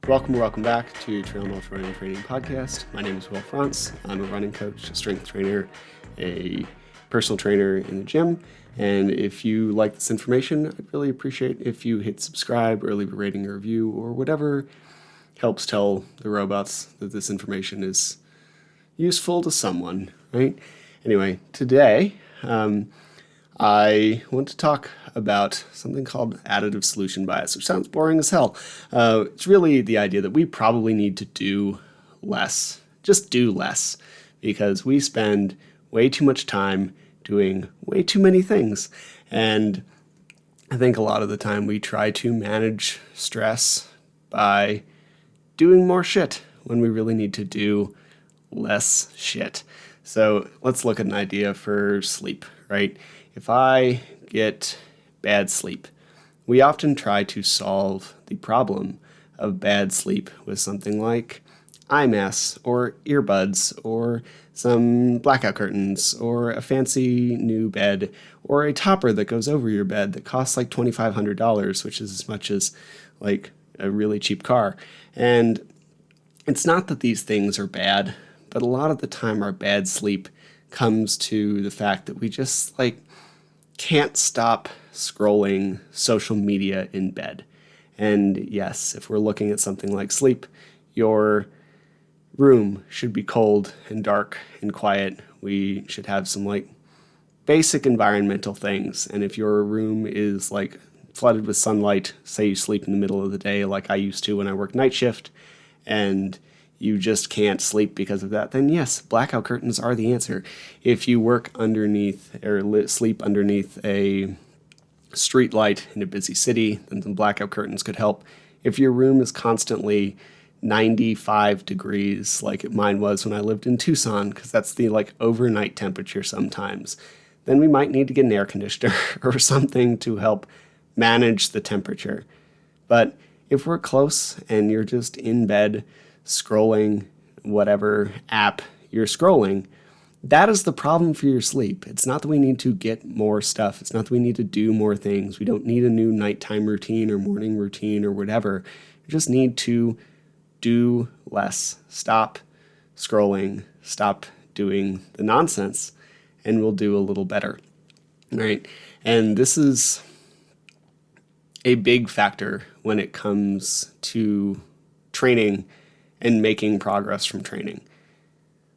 Welcome back to Trail North Running Training Podcast. My name is Will France. I'm a running coach, a strength trainer, a personal trainer in the gym. And if you like this information, I'd really appreciate if you hit subscribe or leave a rating or review or whatever helps tell the robots that this information is useful to someone, right? Anyway, today I want to talk about something called additive solution bias, which sounds boring as hell. It's really the idea that we probably need to do less, just do less, because we spend way too much time doing way too many things. And I think a lot of the time we try to manage stress by doing more shit when we really need to do less shit. So let's look at an idea for sleep, right? If I get bad sleep, we often try to solve the problem of bad sleep with something like eye masks or earbuds or some blackout curtains or a fancy new bed or a topper that goes over your bed that costs like $2,500, which is as much as like a really cheap car. And it's not that these things are bad, but a lot of the time our bad sleep comes to the fact that we just can't stop scrolling social media in bed. And yes, if we're looking at something like sleep, your room should be cold and dark and quiet. We should have some basic environmental things. And if your room is flooded with sunlight, say you sleep in the middle of the day like I used to when I worked night shift, and you just can't sleep because of that, then yes, blackout curtains are the answer. If you work underneath or sleep underneath a street light in a busy city, then the blackout curtains could help. If your room is constantly 95 degrees, like mine was when I lived in Tucson, because that's the overnight temperature sometimes, then we might need to get an air conditioner or something to help manage the temperature. But if we're close and you're just in bed scrolling whatever app you're scrolling, that is the problem for your sleep. It's not that we need to get more stuff. It's not that we need to do more things. We don't need a new nighttime routine or morning routine or whatever. We just need to do less. Stop scrolling. Stop doing the nonsense, and we'll do a little better. Right? And this is a big factor when it comes to training and making progress from training.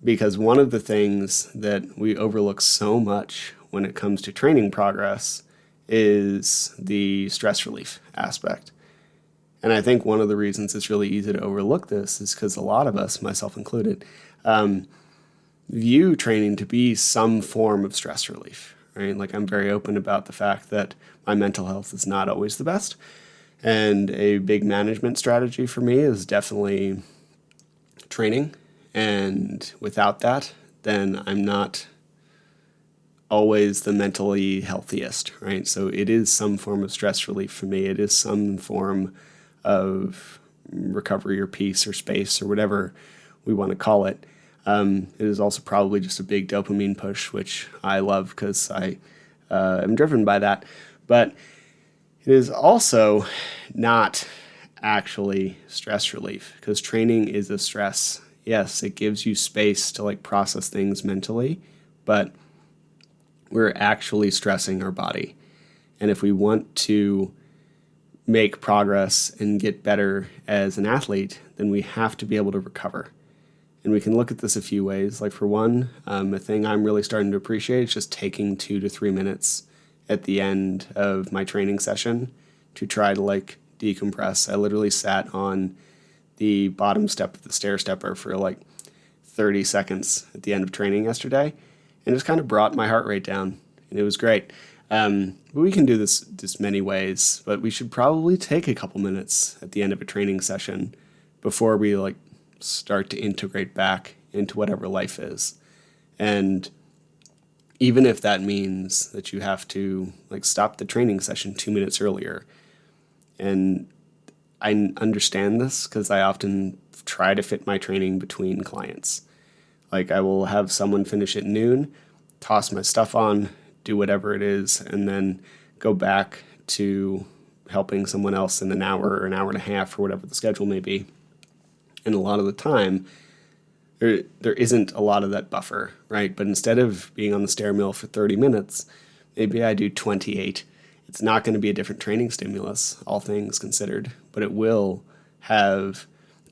Because one of the things that we overlook so much when it comes to training progress is the stress relief aspect. And I think one of the reasons it's really easy to overlook this is because a lot of us, myself included, view training to be some form of stress relief, right? I'm very open about the fact that my mental health is not always the best. And a big management strategy for me is definitely training. And without that, then I'm not always the mentally healthiest, right? So it is some form of stress relief for me. It is some form of recovery or peace or space or whatever we want to call it. It is also probably just a big dopamine push, which I love because I am driven by that. But it is also not actually stress relief, because training is a stress. Yes, it gives you space to process things mentally, but we're actually stressing our body. And if we want to make progress and get better as an athlete, then we have to be able to recover. And we can look at this a few ways. For one, a thing I'm really starting to appreciate is just taking 2 to 3 minutes at the end of my training session to try to decompress. I literally sat on the bottom step of the stair stepper for 30 seconds at the end of training yesterday, and it just kind of brought my heart rate down, and it was great. But we can do this many ways, but we should probably take a couple minutes at the end of a training session before we start to integrate back into whatever life is. And even if that means that you have to stop the training session 2 minutes earlier. And I understand this because I often try to fit my training between clients. I will have someone finish at noon, toss my stuff on, do whatever it is, and then go back to helping someone else in an hour or an hour and a half or whatever the schedule may be. And a lot of the time, there isn't a lot of that buffer, right? But instead of being on the stair mill for 30 minutes, maybe I do 28. It's not going to be a different training stimulus, all things considered, but it will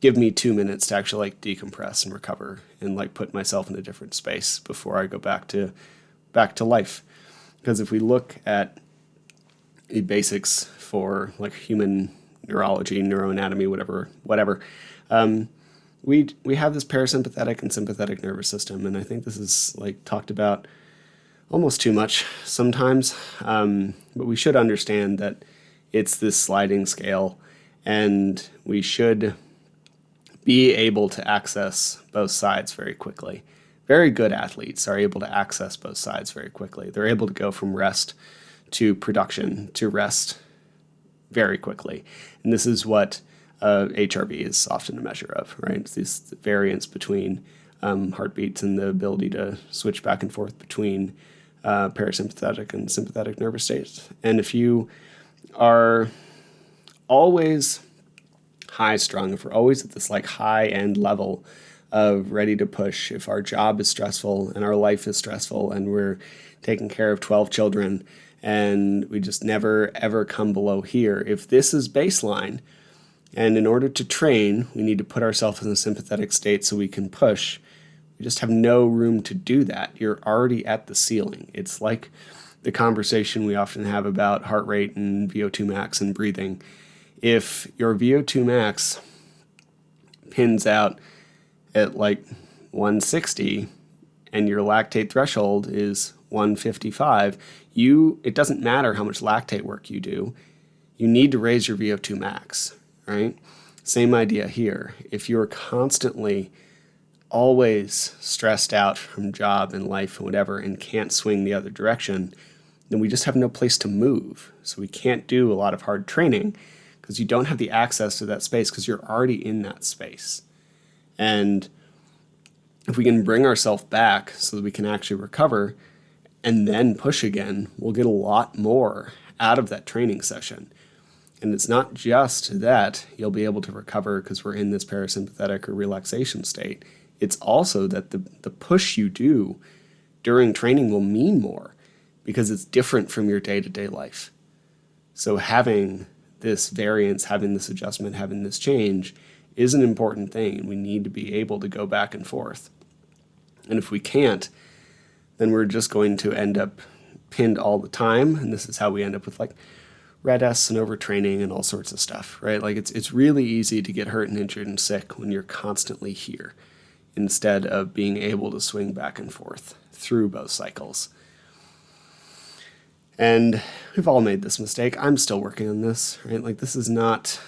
give me 2 minutes to actually like decompress and recover and like put myself in a different space before I go back to life. Because if we look at the basics for like human neurology, neuroanatomy, whatever, we have this parasympathetic and sympathetic nervous system, and I think this is like talked about almost too much sometimes, but we should understand that it's this sliding scale, and we should be able to access both sides very quickly. Very good athletes are able to access both sides very quickly. They're able to go from rest to production to rest very quickly. And this is what HRV is often a measure of, right? It's this variance between heartbeats and the ability to switch back and forth between parasympathetic and sympathetic nervous states. And if you are always high strung, if we're always at this like high end level of ready to push, if our job is stressful and our life is stressful and we're taking care of 12 children and we just never ever come below here, if this is baseline, and in order to train, we need to put ourselves in a sympathetic state so we can push, we just have no room to do that. You're already at the ceiling. It's like the conversation we often have about heart rate and VO2 max and breathing. If your VO2 max pins out at like 160 and your lactate threshold is 155, it doesn't matter how much lactate work you do. You need to raise your VO2 max, right? Same idea here. If you're constantly always stressed out from job and life and whatever and can't swing the other direction, then we just have no place to move. So we can't do a lot of hard training because you don't have the access to that space because you're already in that space. And if we can bring ourselves back so that we can actually recover and then push again, we'll get a lot more out of that training session. And it's not just that you'll be able to recover because we're in this parasympathetic or relaxation state. It's also that the push you do during training will mean more because it's different from your day-to-day life. So having this variance, having this adjustment, having this change is an important thing, and we need to be able to go back and forth. And if we can't, then we're just going to end up pinned all the time, and this is how we end up with like red S and overtraining and all sorts of stuff, right? Like it's really easy to get hurt and injured and sick when you're constantly here instead of being able to swing back and forth through both cycles. And we've all made this mistake. I'm still working on this, right? Like this is not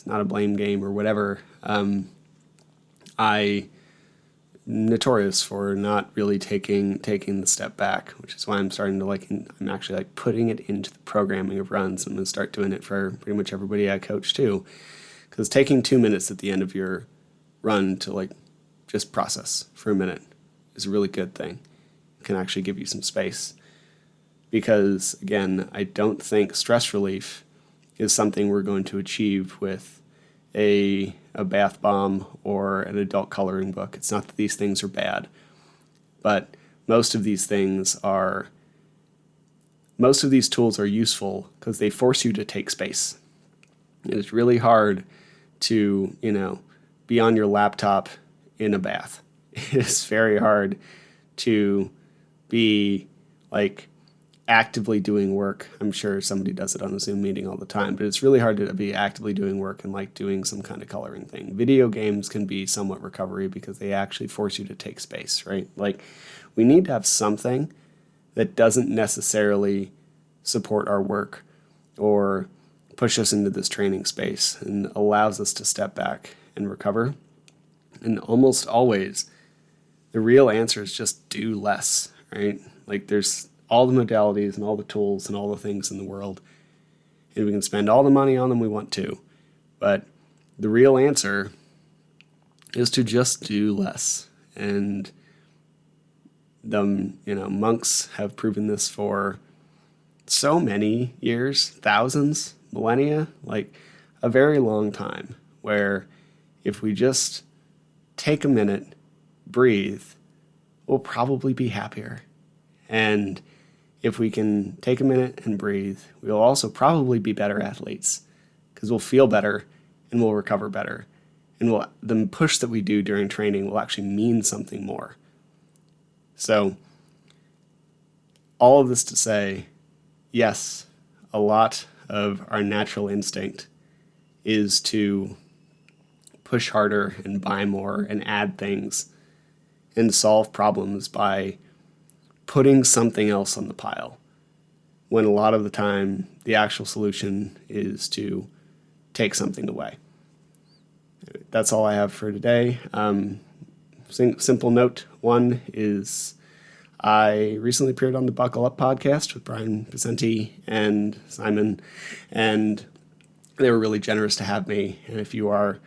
a blame game or whatever. I notorious for not really taking the step back, which is why I'm starting to I'm actually putting it into the programming of runs. I'm going to start doing it for pretty much everybody I coach too, because taking 2 minutes at the end of your run to just process for a minute is a really good thing. It can actually give you some space, because again, I don't think stress relief is something we're going to achieve with a bath bomb or an adult coloring book. It's not that these things are bad, but most of these tools are useful because they force you to take space. And it's really hard to, be on your laptop in a bath. It's very hard to be actively doing work. I'm sure somebody does it on a Zoom meeting all the time, but it's really hard to be actively doing work and doing some kind of coloring thing. Video games can be somewhat recovery because they actually force you to take space, right? We need to have something that doesn't necessarily support our work or push us into this training space and allows us to step back and recover. And almost always, the real answer is just do less, right? There's all the modalities and all the tools and all the things in the world, and we can spend all the money on them we want to, but the real answer is to just do less. And monks have proven this for so many years, thousands, millennia, like a very long time, where if we just take a minute, breathe, we'll probably be happier. And if we can take a minute and breathe, we'll also probably be better athletes because we'll feel better and we'll recover better. And the push that we do during training will actually mean something more. So all of this to say, yes, a lot of our natural instinct is to push harder and buy more and add things and solve problems by putting something else on the pile, when a lot of the time the actual solution is to take something away. That's all I have for today. Simple note one is I recently appeared on the Buckle Up podcast with Brian Vicente and Simon, and they were really generous to have me. And if you are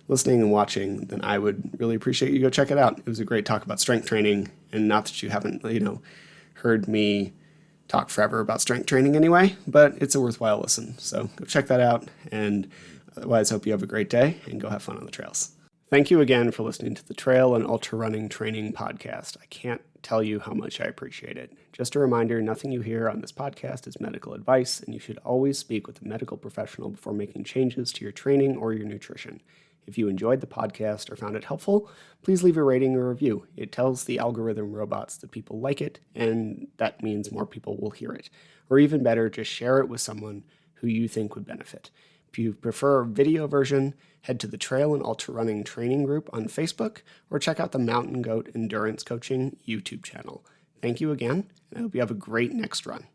listening and watching, then I would really appreciate you go check it out. It was a great talk about strength training, and not that you haven't, heard me talk forever about strength training anyway, but it's a worthwhile listen. So go check that out, and otherwise hope you have a great day and go have fun on the trails. Thank you again for listening to the Trail and Ultra Running Training Podcast. I can't tell you how much I appreciate it. Just a reminder, nothing you hear on this podcast is medical advice, and you should always speak with a medical professional before making changes to your training or your nutrition. If you enjoyed the podcast or found it helpful, please leave a rating or review. It tells the algorithm robots that people like it, and that means more people will hear it. Or even better, just share it with someone who you think would benefit. If you prefer a video version, head to the Trail and Ultra Running Training Group on Facebook, or check out the Mountain Goat Endurance Coaching YouTube channel. Thank you again, and I hope you have a great next run.